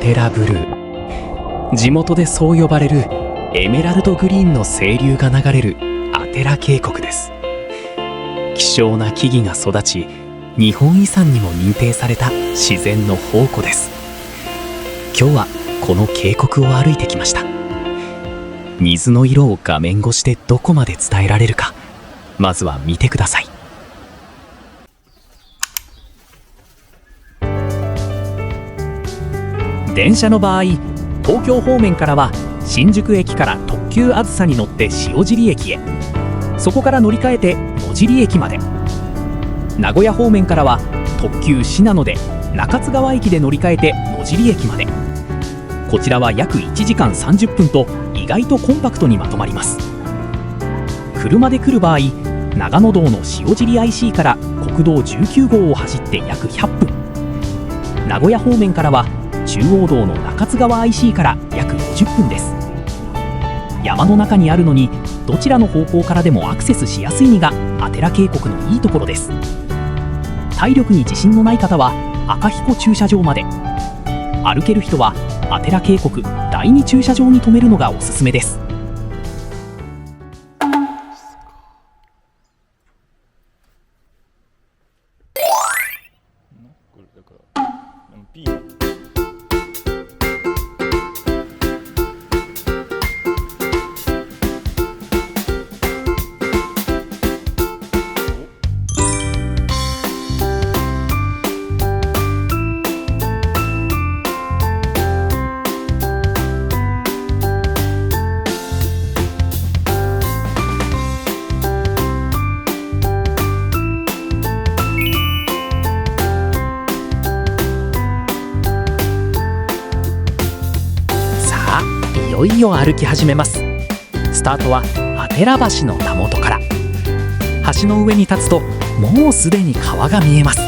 テラブルー、地元でそう呼ばれるエメラルドグリーンの清流が流れるアテラ渓谷です。希少な木々が育ち、日本遺産にも認定された自然の宝庫です。今日はこの渓谷を歩いてきました。水の色を画面越しでどこまで伝えられるか、まずは見てください。電車の場合、東京方面からは新宿駅から特急あずさに乗って塩尻駅へ、そこから乗り換えて野尻駅まで。名古屋方面からは特急しなので中津川駅で乗り換えて野尻駅まで。こちらは約1時間30分と意外とコンパクトにまとまります。車で来る場合、長野道の塩尻 IC から国道19号を走って約100分、名古屋方面からは中央道の中津川 IC から約50分です。山の中にあるのにどちらの方向からでもアクセスしやすいのがアテラ渓谷のいいところです。体力に自信のない方は赤彦駐車場まで、歩ける人はアテラ渓谷第2駐車場に停めるのがおすすめです。いよいよ歩き始めます。スタートはアテラ橋のたもとから。橋の上に立つともうすでに川が見えます。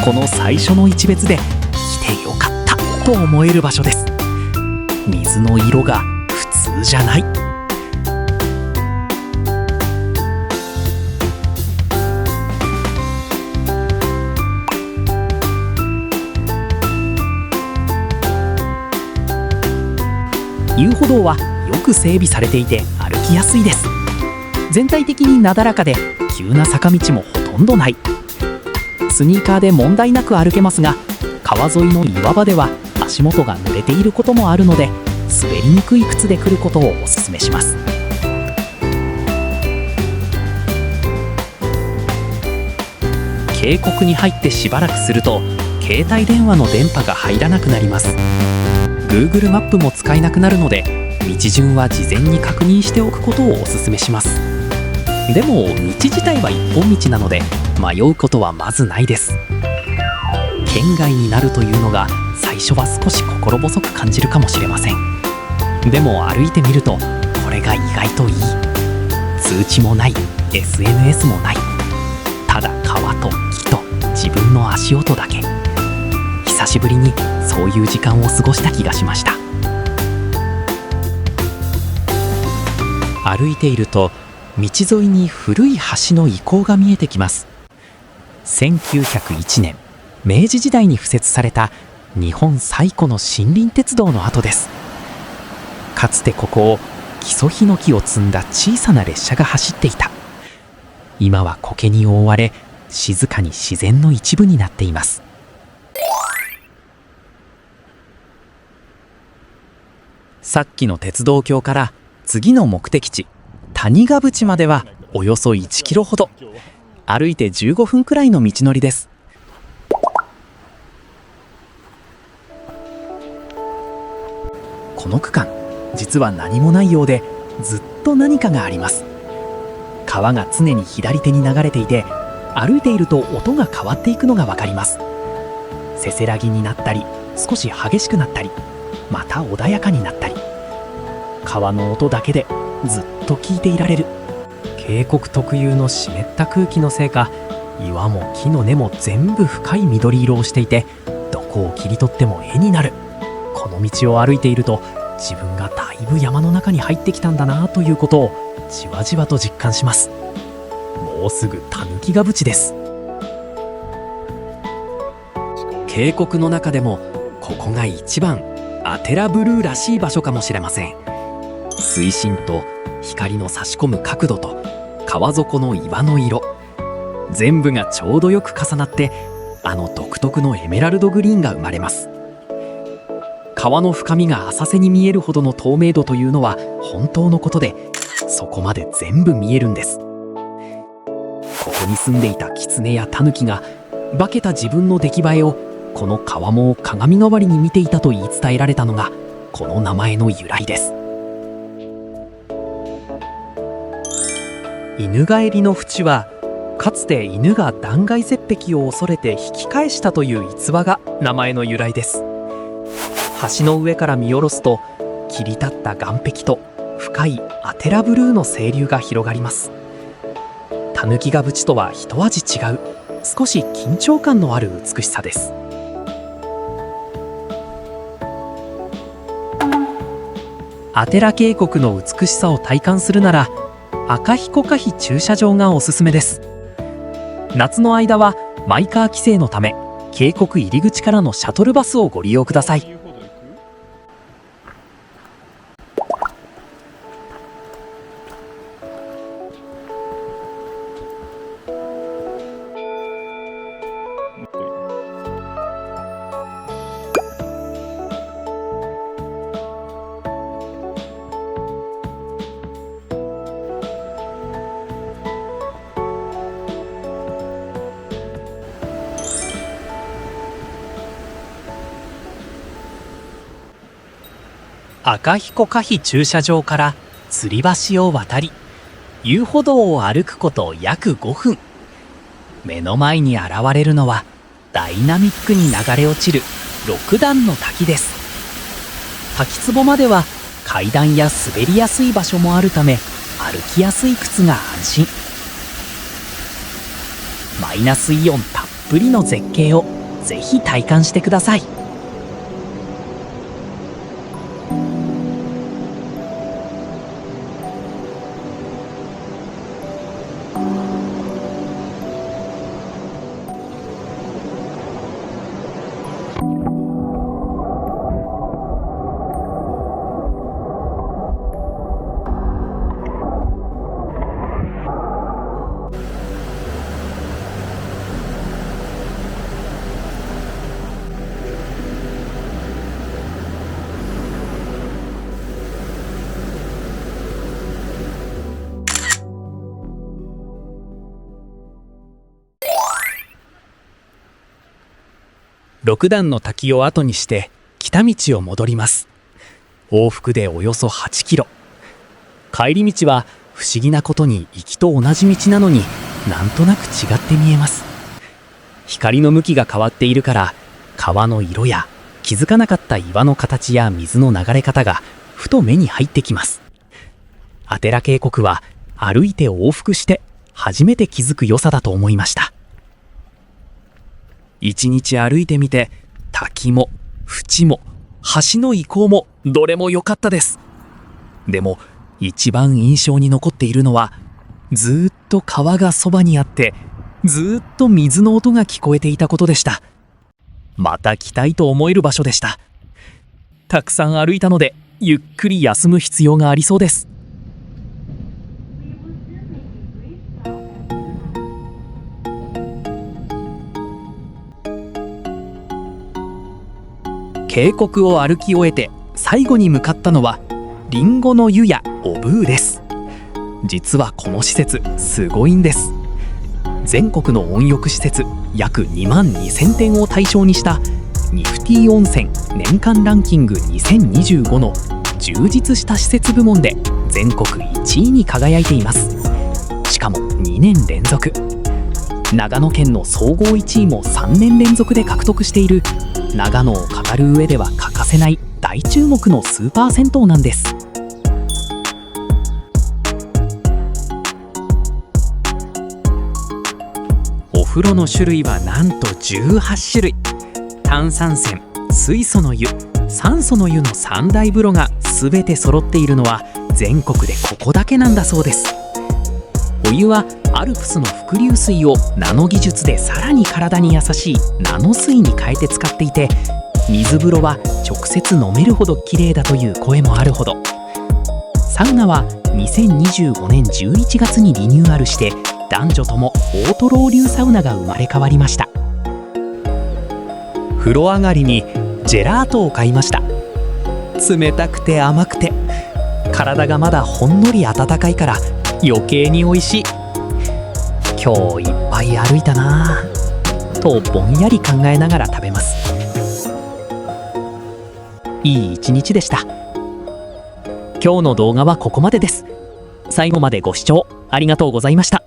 この最初の一別で来てよかったと思える場所です。水の色が普通じゃない。遊歩道はよく整備されていて歩きやすいです。全体的になだらかで急な坂道もほとんどない。スニーカーで問題なく歩けますが、川沿いの岩場では足元が濡れていることもあるので、滑りにくい靴で来ることをお勧めします。渓谷に入ってしばらくすると携帯電話の電波が入らなくなります。Google マップも使えなくなるので、道順は事前に確認しておくことをお勧めします。でも道自体は一本道なので迷うことはまずないです。県外になるというのが最初は少し心細く感じるかもしれません。でも歩いてみるとこれが意外といい。通知もない、 SNS もない、ただ川と木と自分の足音だけ。久しぶりにそういう時間を過ごした気がしました。歩いていると道沿いに古い橋の遺構が見えてきます。1901年明治時代に敷設された日本最古の森林鉄道の跡です。かつてここを木曽ヒノキを積んだ小さな列車が走っていた。今は苔に覆われ静かに自然の一部になっています。さっきの鉄道橋から次の目的地谷川淵まではおよそ1キロほど、歩いて15分くらいの道のりです。この区間実は何もないようでずっと何かがあります。川が常に左手に流れていて、歩いていると音が変わっていくのが分かります。せせらぎになったり少し激しくなったり、また穏やかになったり、川の音だけでずっと聞いていられる。渓谷特有の湿った空気のせいか、岩も木の根も全部深い緑色をしていて、どこを切り取っても絵になる。この道を歩いていると自分がだいぶ山の中に入ってきたんだなということをじわじわと実感します。もうすぐ狸ヶ淵です。渓谷の中でもここが一番アテラブルーらしい場所かもしれません。水深と光の差し込む角度と川底の岩の色、全部がちょうどよく重なって、あの独特のエメラルドグリーンが生まれます。川の深みが浅瀬に見えるほどの透明度というのは本当のことで、そこまで全部見えるんです。ここに住んでいたキツネやタヌキが化けた自分の出来栄えをこの川面を鏡代わりに見ていたと言い伝えられたのがこの名前の由来です。犬帰りの淵はかつて犬が断崖絶壁を恐れて引き返したという逸話が名前の由来です。橋の上から見下ろすと切り立った岩壁と深いアテラブルーの清流が広がります。タヌキガ淵とは一味違う少し緊張感のある美しさです。アテラ渓谷の美しさを体感するなら赤彦可否駐車場がおすすめです。夏の間はマイカー規制のため渓谷入り口からのシャトルバスをご利用ください。赤彦可否駐車場から吊り橋を渡り遊歩道を歩くこと約5分、目の前に現れるのはダイナミックに流れ落ちる六段の滝です。滝壺までは階段や滑りやすい場所もあるため歩きやすい靴が安心。マイナスイオンたっぷりの絶景をぜひ体感してください。六段の滝を後にして北道を戻ります。往復でおよそ8キロ。帰り道は不思議なことに行きと同じ道なのになんとなく違って見えます。光の向きが変わっているから川の色や気づかなかった岩の形や水の流れ方がふと目に入ってきます。アテラ渓谷は歩いて往復して初めて気づく良さだと思いました。一日歩いてみて滝も淵も橋の遺構もどれも良かったです。でも一番印象に残っているのはずーっと川がそばにあってずーっと水の音が聞こえていたことでした。また来たいと思える場所でした。たくさん歩いたのでゆっくり休む必要がありそうです。渓谷を歩き終えて最後に向かったのはリンゴの湯屋おブーです。実はこの施設すごいんです。全国の温浴施設約2万2000店を対象にしたニフティ温泉年間ランキング2025の充実した施設部門で全国1位に輝いています。しかも2年連続、長野県の総合1位も3年連続で獲得している長野を語る上では欠かせない大注目のスーパー銭湯なんです。お風呂の種類はなんと18種類。炭酸泉、水素の湯、酸素の湯の3大風呂が全て揃っているのは全国でここだけなんだそうです。お湯はアルプスの伏流水をナノ技術でさらに体に優しいナノ水に変えて使っていて、水風呂は直接飲めるほど綺麗だという声もあるほど。サウナは2025年11月にリニューアルして、男女ともオートロウリュサウナが生まれ変わりました。風呂上がりにジェラートを買いました。冷たくて甘くて、体がまだほんのり温かいから余計に美味しい。今日いっぱい歩いたなぁとぼんやり考えながら食べます。いい一日でした。今日の動画はここまでです。最後までご視聴ありがとうございました。